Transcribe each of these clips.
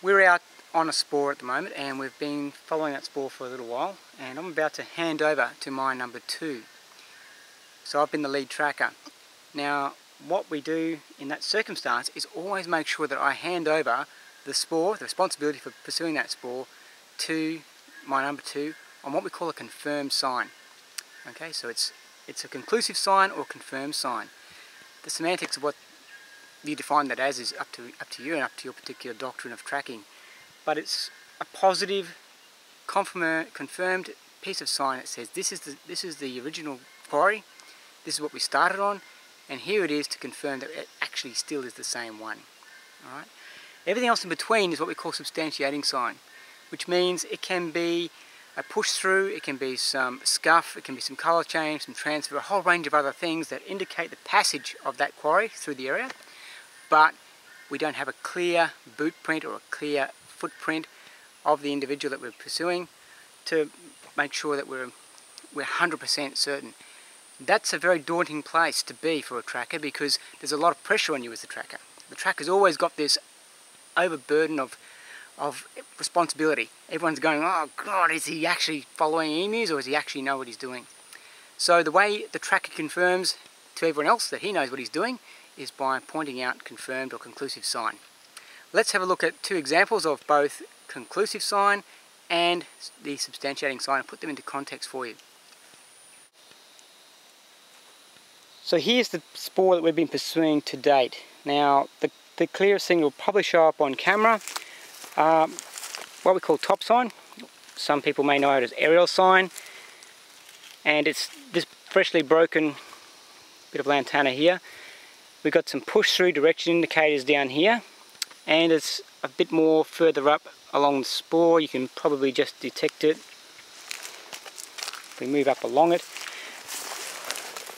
We're out on a spoor at the moment and we've been following that spoor for a little while, and I'm about to hand over to my number 2. So I've been the lead tracker. Now what we do in that circumstance is always make sure that I hand over the spoor, the responsibility for pursuing that spoor, to my number 2 on what we call a confirmed sign. Okay, so it's a conclusive sign or confirmed sign. The semantics of what you define that as is up to you and up to your particular doctrine of tracking. But it's a positive, confirmed piece of sign that says this is the original quarry, this is what we started on, and here it is to confirm that it actually still is the same one. All right? Everything else in between is what we call substantiating sign, which means it can be a push through, it can be some scuff, it can be some colour change, some transfer, a whole range of other things that indicate the passage of that quarry through the area, but we don't have a clear boot print or a clear footprint of the individual that we're pursuing to make sure that we're 100% certain. That's a very daunting place to be for a tracker because there's a lot of pressure on you as the tracker. The tracker's always got this overburden of responsibility. Everyone's going, oh God, is he actually following emus or does he actually know what he's doing? So the way the tracker confirms to everyone else that he knows what he's doing is by pointing out confirmed or conclusive sign. Let's have a look at 2 examples of both conclusive sign and the substantiating sign and put them into context for you. So here's the spoor that we've been pursuing to date. Now the clearest thing will probably show up on camera, what we call top sign. Some people may know it as aerial sign, and it's this freshly broken bit of lantana here. We've got some push through direction indicators down here, and it's a bit more further up along the spoor. You can probably just detect it if we move up along it.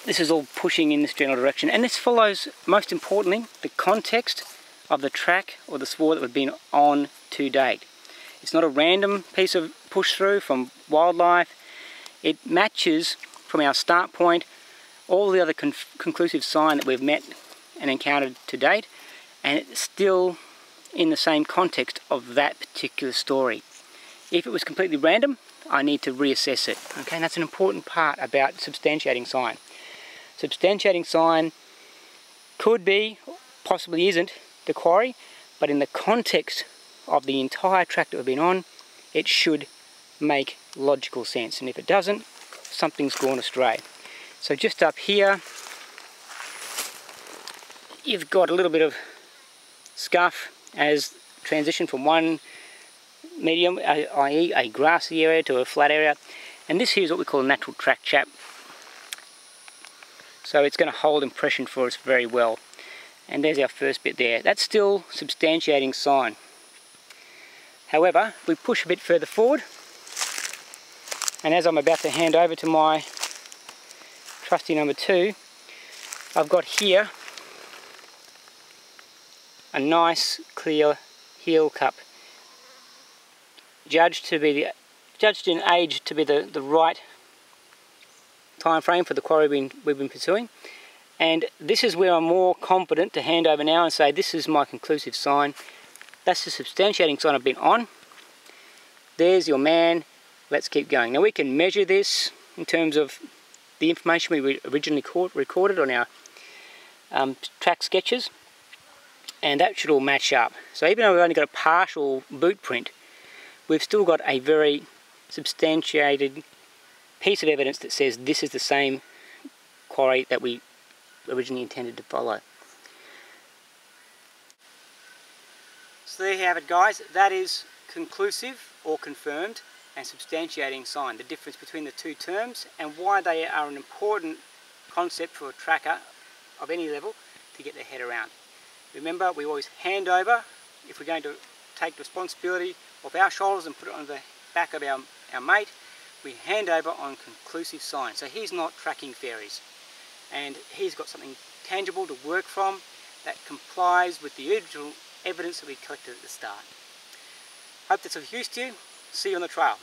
This is all pushing in this general direction, and this follows, most importantly, the context of the track or the spoor that we've been on to date. It's not a random piece of push through from wildlife. It matches from our start point all the other conclusive sign that we've met and encountered to date, and it's still in the same context of that particular story. If it was completely random, I need to reassess it. Okay, and that's an important part about substantiating sign. Substantiating sign could be, possibly isn't, the quarry, but in the context of the entire track that we've been on, it should make logical sense. And if it doesn't, something's gone astray. So just up here, you've got a little bit of scuff as transition from one medium, i.e. a grassy area, to a flat area. And this here is what we call a natural track chap. So it's going to hold impression for us very well. And there's our first bit there. That's still substantiating sign. However, we push a bit further forward, and as I'm about to hand over to my trusty number 2, I've got here a nice clear heel cup, judged in age to be the right time frame for the quarry we've been pursuing. And this is where I'm more confident to hand over now and say this is my conclusive sign. That's the substantiating sign I've been on. There's your man, let's keep going. Now we can measure this in terms of the information we originally recorded on our track sketches, and that should all match up. So even though we've only got a partial boot print, we've still got a very substantiated piece of evidence that says this is the same quarry that we originally intended to follow. So there you have it, guys. That is conclusive or confirmed and substantiating sign, the difference between the 2 terms and why they are an important concept for a tracker of any level to get their head around. Remember, we always hand over if we're going to take responsibility off our shoulders and put it on the back of our mate. We hand over on conclusive sign. So he's not tracking fairies, and he's got something tangible to work from that complies with the original evidence that we collected at the start. Hope that's of use to you. See you on the trail.